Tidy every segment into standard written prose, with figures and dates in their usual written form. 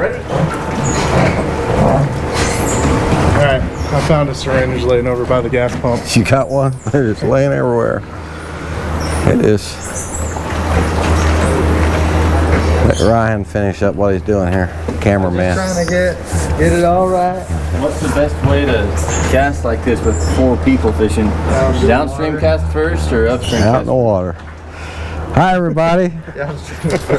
Ready? Alright, I found a syringe laying over by the gas pump. You got one? They're just laying everywhere. It is. Let Ryan finish up what he's doing here. Cameraman. Trying to get it all right. What's the best way to cast like this with 4 people fishing? Downstream cast first or upstream Out cast? in the water. Hi everybody.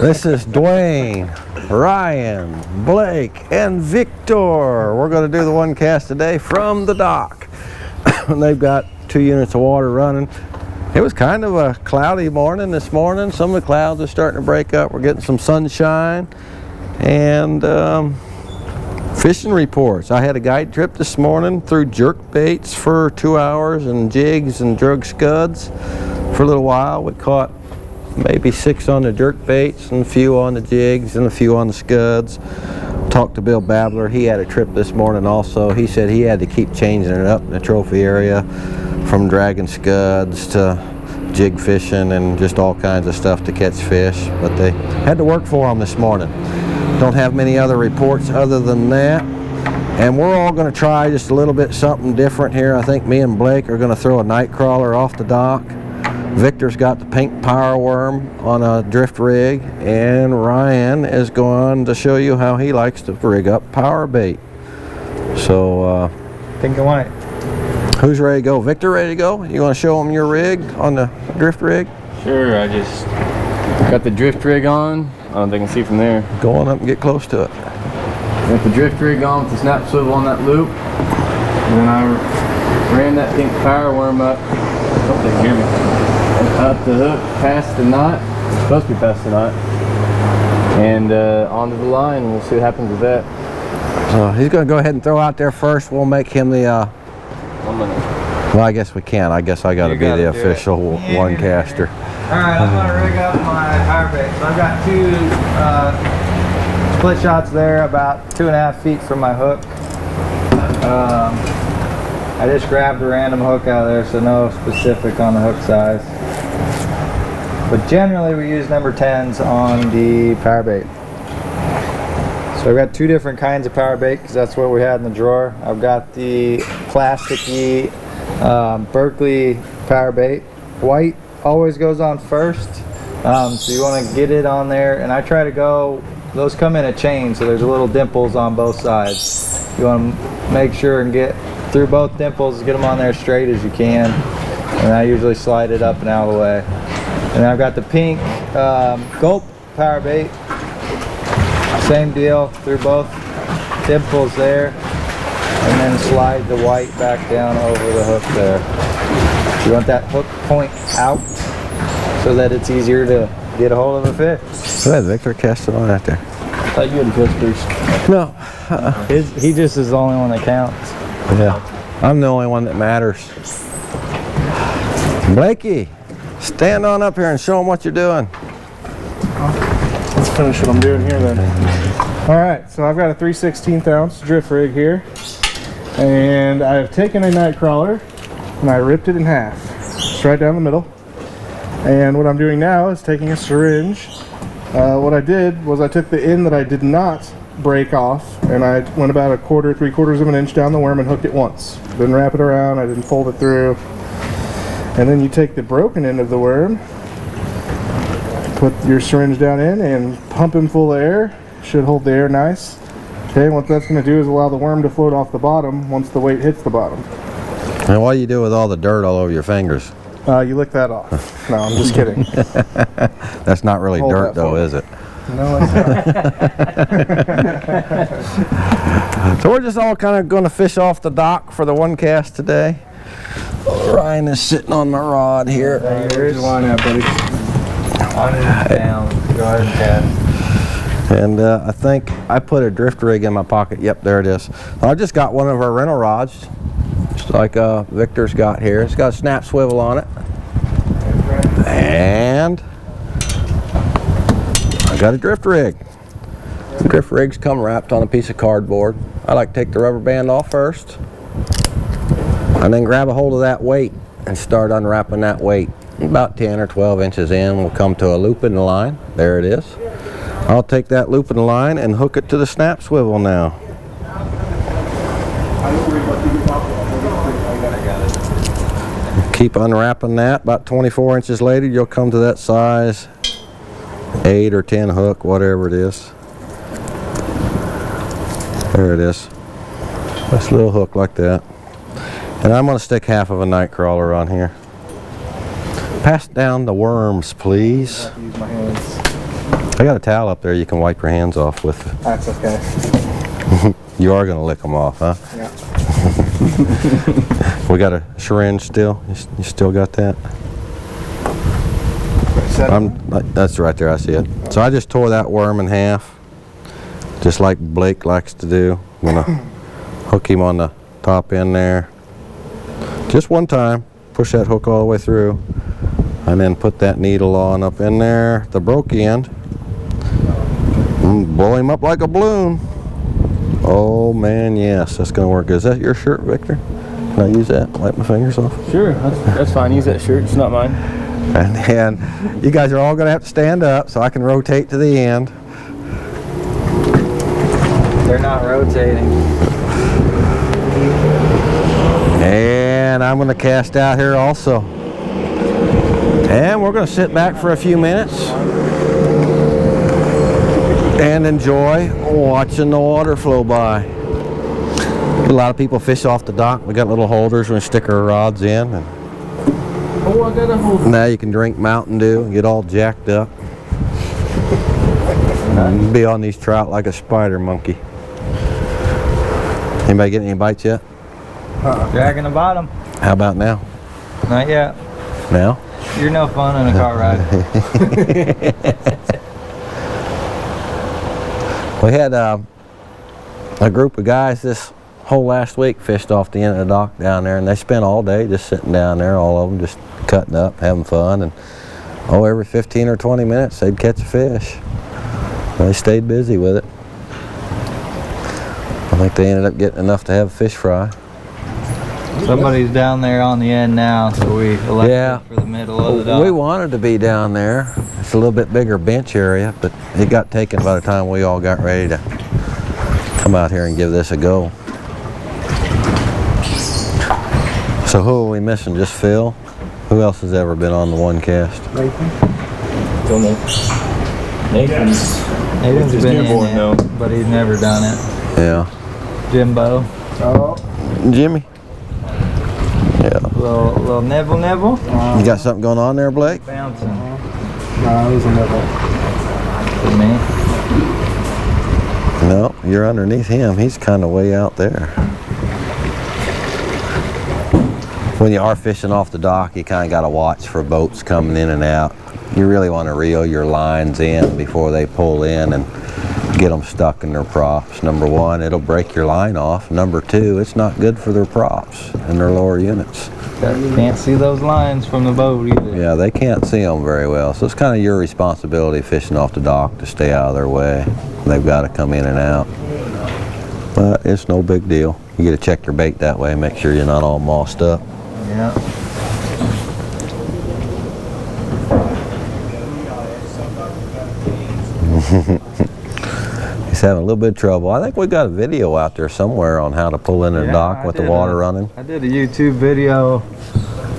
This is Dwayne, Ryan, Blake, and Victor. We're going to do the one cast today from the dock. They've got 2 units of water running. It was kind of a cloudy morning this morning. Some of the clouds are starting to break up. We're getting some sunshine. And fishing reports. I had a guide trip this morning through jerk baits for 2 hours and jigs and drug scuds for a little while. We caught maybe 6 on the jerk baits and a few on the jigs and a few on the scuds. Talked to Bill Babbler. He had a trip this morning also. He said he had to keep changing it up in the trophy area from dragging scuds to jig fishing and just all kinds of stuff to catch fish. But they had to work for them this morning. Don't have many other reports other than that. And we're all going to try just a little bit something different here. I think me and Blake are going to throw a night crawler off the dock. Victor's got the pink power worm on a drift rig, and Ryan is going to show you how he likes to rig up power bait. So Pink and white. who's ready to go? Victor ready to go? You want to show him your rig on the drift rig? Sure, I just got the drift rig on. I don't think I can see from there. Go on up and get close to it. Got the drift rig on with the snap swivel on that loop. And then I ran that pink power worm up. Hope they can hear me. Up the hook, past the knot. It's supposed to be past the knot. And onto the line. We'll see what happens with that. So he's going to go ahead and throw out there first. We'll make him the... 1 minute. well, I guess we can't. I guess I got to be the official one caster. Alright, I'm going to rig up my power bait. So I've got 2 split shots there, about 2.5 feet from my hook. I just grabbed a random hook out of there, so no specific on the hook size. But generally we use number 10s on the power bait. So I've got 2 different kinds of power bait because that's what we had in the drawer. I've got the plasticky Berkeley power bait. White always goes on first, so you want to get it on there, and I try to go, those come in a chain, so there's little dimples on both sides. You want to make sure and get through both dimples, get them on there straight as you can, and I usually slide it up and out of the way. And I've got the pink Gulp power bait, same deal, through both dimples there, and then slide the white back down over the hook there. You want that hook point out so that it's easier to get a hold of a fish. Go ahead, Victor, cast it on out there. I thought you had the fish first. No. He just is the only one that counts. Yeah. I'm the only one that matters. Blakey, stand on up here and show them what you're doing. Let's finish what I'm doing here then. Alright, so I've got a 3/16 ounce drift rig here. And I've taken a night crawler and I ripped it in half. Just right down the middle. And what I'm doing now is taking a syringe. What I did was I took the end that I did not break off, and I went about 1/4, 3/4 of an inch down the worm and hooked it once. Didn't wrap it around, I didn't fold it through. And then you take the broken end of the worm, put your syringe down in and pump him full of air. Should hold the air nice. Okay, what that's going to do is allow the worm to float off the bottom once the weight hits the bottom. And what do you do with all the dirt all over your fingers? You lick that off. No, I'm just kidding. That's not really Hold dirt that though, for me. is it? No, it's not. So we're just all kind of going to fish off the dock for the one cast today. Ryan is sitting on my rod here. Where's the line at, buddy? On it down. Go ahead and cast. And I think I put a drift rig in my pocket. Yep, there it is. I just got one of our rental rods, just like Victor's got here. It's got a snap swivel on it. And I got a drift rig. The drift rigs come wrapped on a piece of cardboard. I like to take the rubber band off first, and then grab a hold of that weight and start unwrapping that weight. About 10 or 12 inches in, we'll come to a loop in the line. There it is. I'll take that loop in the line and hook it to the snap swivel now. Keep unwrapping that. About 24 inches later, you'll come to that size 8 or 10 hook, whatever it is. There it is. Nice little hook like that. And I'm going to stick half of a night crawler on here. Pass down the worms, please. I have to use my hands. I got a towel up there you can wipe your hands off with. That's okay. You are going to lick them off, huh? Yeah. We got a syringe still? You still got that? That's right there, I see it. So I just tore that worm in half, just like Blake likes to do. I'm going to hook him on the top end there. Just one time, push that hook all the way through, and then put that needle on up in there, the broke end, and blow him up like a balloon. Oh man, yes, that's gonna work. Is that your shirt, Victor? Can I use that? Wipe my fingers off? Sure, that's fine. Use that shirt. It's not mine. And then you guys are all gonna have to stand up so I can rotate to the end. They're not rotating. And I'm gonna cast out here also. And we're gonna sit back for a few minutes and enjoy watching the water flow by. A lot of people fish off the dock. We got little holders we stick our rods in. And Oh, I got a holder. now you can drink Mountain Dew and get all jacked up. And be on these trout like a spider monkey. Anybody get any bites yet? Dragging the bottom. How about now? Not yet. Now? You're no fun in a car ride. We had a group of guys this whole last week fished off the end of the dock down there, and they spent all day just sitting down there, all of them just cutting up, having fun, and every 15 or 20 minutes they'd catch a fish. They stayed busy with it. I think they ended up getting enough to have a fish fry. Somebody's down there on the end now, so we elected for the middle of the dock. We wanted to be down there. It's a little bit bigger bench area, but it got taken by the time we all got ready to come out here and give this a go. So who are we missing? Just Phil? Who else has ever been on the one cast? Nathan's been in it, but he's never done it. Yeah. Jimbo. Oh. Jimmy? Yeah. Little nibble. You got something going on there, Blake? Bouncing. No, it was a nibble. For me. No, you're underneath him. He's kind of way out there. When you are fishing off the dock, you kind of got to watch for boats coming in and out. You really want to reel your lines in before they pull in and get them stuck in their props. Number one, it'll break your line off. Number two, it's not good for their props and their lower units. Can't see those lines from the boat either. Yeah, they can't see them very well. So it's kind of your responsibility fishing off the dock to stay out of their way. They've got to come in and out. But it's no big deal. You get to check your bait that way, make sure you're not all mossed up. Yeah. He's having a little bit of trouble. I think we got a video out there somewhere on how to pull in a dock with the water running. I did a YouTube video.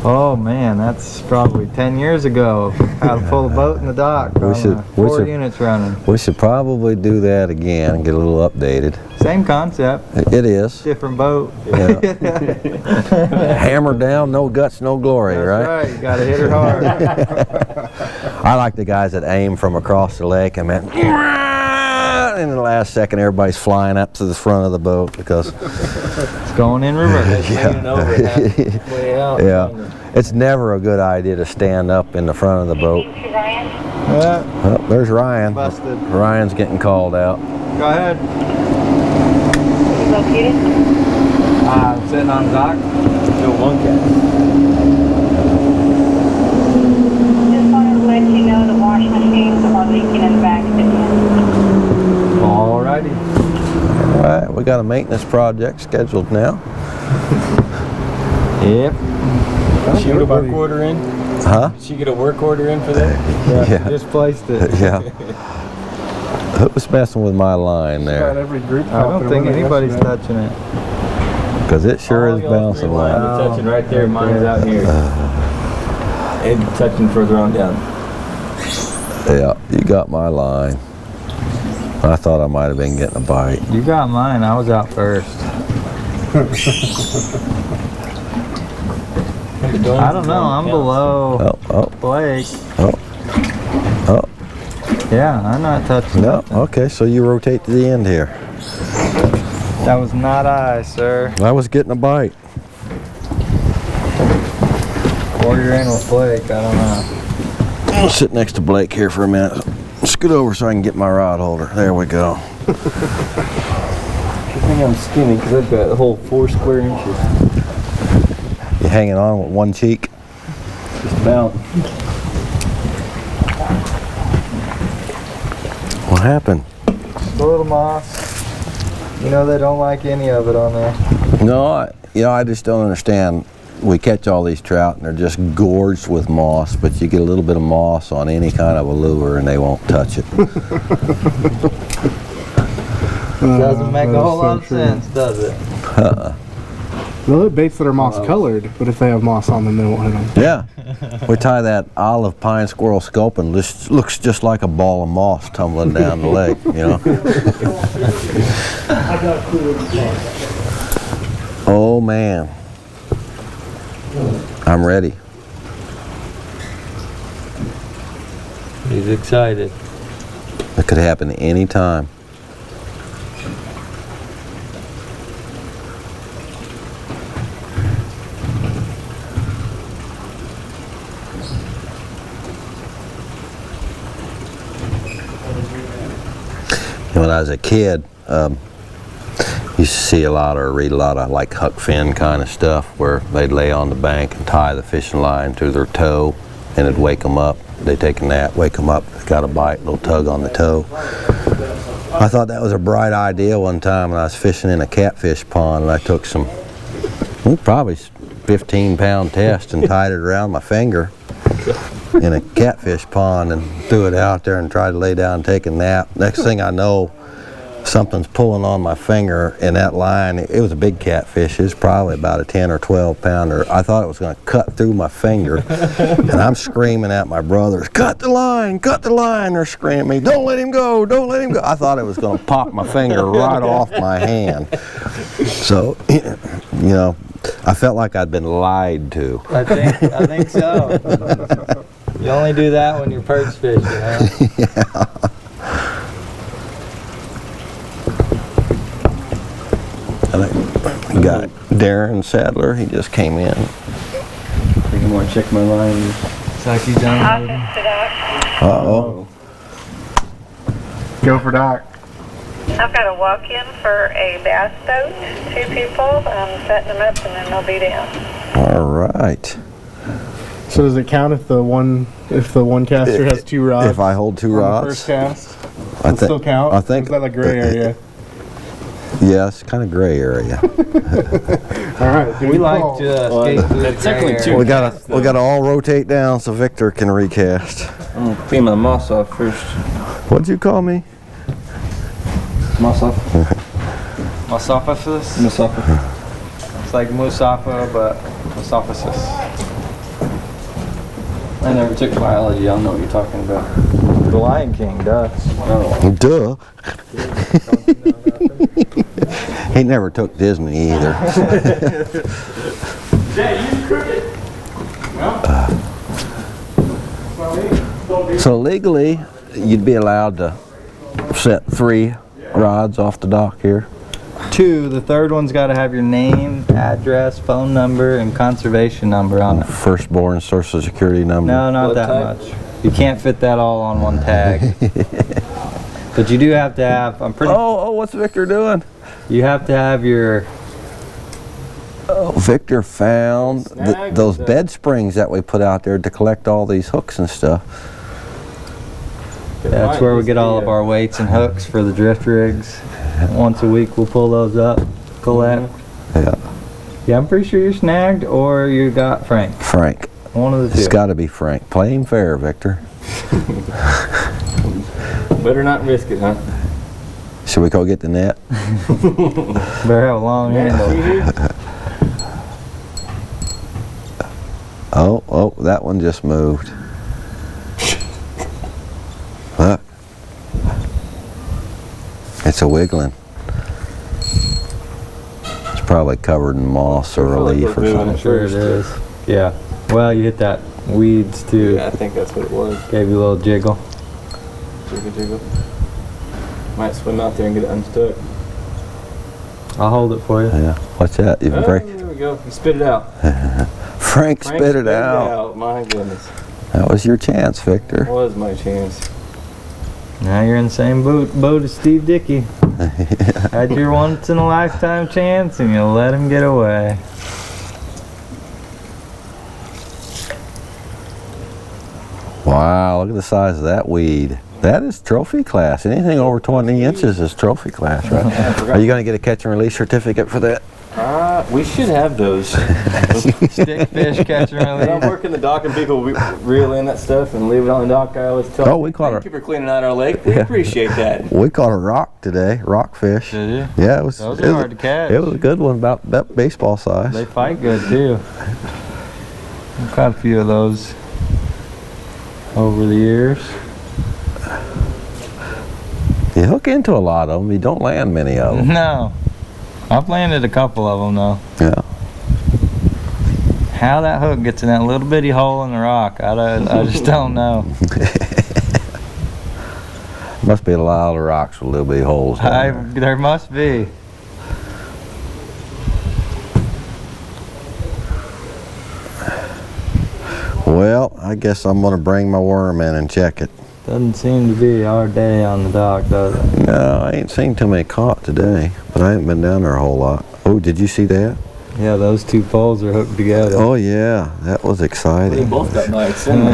Oh man, that's probably 10 years ago. How to pull a boat in the dock. Four units running. We should probably do that again and get a little updated. Same concept. It is. Different boat. Yeah. Hammer down, no guts, no glory, That's right? You gotta hit her hard. I like the guys that aim from across the lake and man, in the last second everybody's flying up to the front of the boat because it's going in reverse. Yeah. It's never a good idea to stand up in the front of the boat. Oh, there's Ryan. Busted. Ryan's getting called out. Go ahead. Located? I'm sitting on the dock. Doing one cast. Just wanted to let you know the wash machines are leaking in the back of the end. Alrighty. All right, we got a maintenance project scheduled now. Yep. Did she get a work order in? Huh? Did she get a work order in for that? Yeah. Just placed it. Yeah. Who's messing with my line About there? every group. I don't think anybody's touching it. Because it sure is bouncing Mine line. are touching right there. Mine's out here. And touching further on down. Yeah, you got my line. I thought I might have been getting a bite. You got mine. I was out first. I don't know. I'm below Blake. Oh, Yeah, I'm not touching no. nothing. Okay, so you rotate to the end here. That was not I, sir. I was getting a bite. Or you're in with Blake. I don't know. I'll sit next to Blake here for a minute. Scoot over so I can get my rod holder. There we go. I think I'm skinny because I've got a whole 4 square inches. You hanging on with one cheek? Just about. What happened? Just a little moss. You know they don't like any of it on there. No, I just don't understand. We catch all these trout and they're just gorged with moss, but you get a little bit of moss on any kind of a lure and they won't touch it. Doesn't make a whole lot of sense, does it? Well, it baits that are moss colored, but if they have moss on them, they won't hit them. Yeah, we tie that olive pine squirrel sculpin, looks just like a ball of moss tumbling down the lake, you know. Oh man, I'm ready. He's excited. It could happen any time. When I was a kid, used to see a lot or read a lot of like Huck Finn kind of stuff where they'd lay on the bank and tie the fishing line to their toe and it'd wake them up. They'd take a nap, wake them up, got a bite, little tug on the toe. I thought that was a bright idea one time when I was fishing in a catfish pond and I took some, probably 15-pound test and tied it around my finger in a catfish pond and threw it out there and tried to lay down and take a nap. Next thing I know, something's pulling on my finger in that line. It was a big catfish. It was probably about a 10 or 12 pounder. I thought it was going to cut through my finger. And I'm screaming at my brothers, cut the line, cut the line. They're screaming at me, don't let him go, don't let him go. I thought it was going to pop my finger right off my hand. So, you know, I felt like I'd been lied to. I think so. You only do that when you're perch fishing, huh? Yeah. And I got Darren Sadler, he just came in. You want to check my line? It's like he's done. Office to Doc. Uh-oh. Go for Doc. I've got a walk-in for a bass boat. 2 people. I'm setting them up and then they'll be down. All right. So does it count if the one caster has 2 rods? If I hold 2 on the rods? first cast, I does it still count? I think. Is that like gray area? Yeah, it's kind of gray area. All right. We like to skate through the technically gray two. area. we gotta all rotate down so Victor can recast. I'm going to clean my moss off first. What'd you call me? Moss off? Mossophasis? Moss off. It's like Musafa, but Mossophasis. I never took biology. I don't know what you're talking about. The Lion King does. Oh. Duh. He never took Disney either. So legally, you'd be allowed to set 3 rods off the dock here. 2, the third one's got to have your name, address, phone number, and conservation number on it. Firstborn social security number. No, not What that type? much. You can't fit that all on one tag. But you do have to have, Oh, what's Victor doing? you have to have your, Oh, Victor found those bed springs that we put out there to collect all these hooks and stuff. that's where we get all of our weights and hooks for the drift rigs. Once a week we'll pull those up, pull that. Yeah, Yeah, I'm pretty sure you're snagged or you got Frank. Frank. One of the It's two. got to be Frank. Play him fair, Victor. Better not risk it, huh? Should we go get the net? Better have a long handle. Oh, that one just moved. Look. It's a wiggling. It's probably covered in moss or a leaf or something. I'm sure it is. Yeah. Well, you hit that weeds too. Yeah, I think that's what it was. Gave you a little jiggle. Jiggle, jiggle. Might swim out there and get it unstuck. I'll hold it for you. Yeah. What's that? You Oh, break? there we go. You spit it out. Frank spit it out. My goodness. That was your chance, Victor. That was my chance. Now you're in the same boat as Steve Dickey. Had your once in a lifetime chance and you let him get away. Wow, look at the size of that weed. That is trophy class. Anything over 20 inches is trophy class, right? Are you going to get a catch and release certificate for that? We should have those. Stick fish catch and When I'm release. working the dock and people reel in that stuff and leave it on the dock, I always tell them, we caught thank you for cleaning out our lake. We appreciate that. We caught a rock today, rockfish. Did you? Yeah, it was. Those are hard to catch. It was a good one, about baseball size. They fight good too. I've caught a few of those over the years. You hook into a lot of them. You don't land many of them. No. I've landed a couple of them though. Yeah. How that hook gets in that little bitty hole in the rock, I just don't know. Must be a lot of rocks with little bitty holes down there. There must be. Well, I guess I'm going to bring my worm in and check it. Doesn't seem to be our day on the dock, does it? No, I ain't seen too many caught today, but I haven't been down there a whole lot. Oh, did you see that? Yeah, those two poles are hooked together. Oh yeah, that was They exciting. both got nice, didn't they?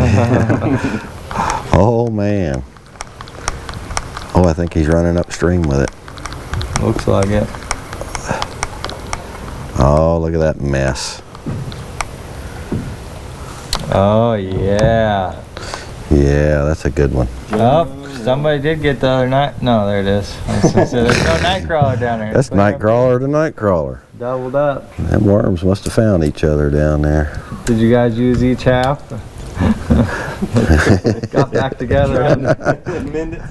Oh man. Oh, I think he's running upstream with it. Looks like it. Oh, look at that mess. Oh yeah. Yeah, that's a good one. Oh, somebody did get the other night. No, there it is. I was gonna say, there's no night crawler down there. That's night crawler to night crawler. Doubled up. Them worms must have found each other down there. Did you guys use each half? Got back together. Mend it.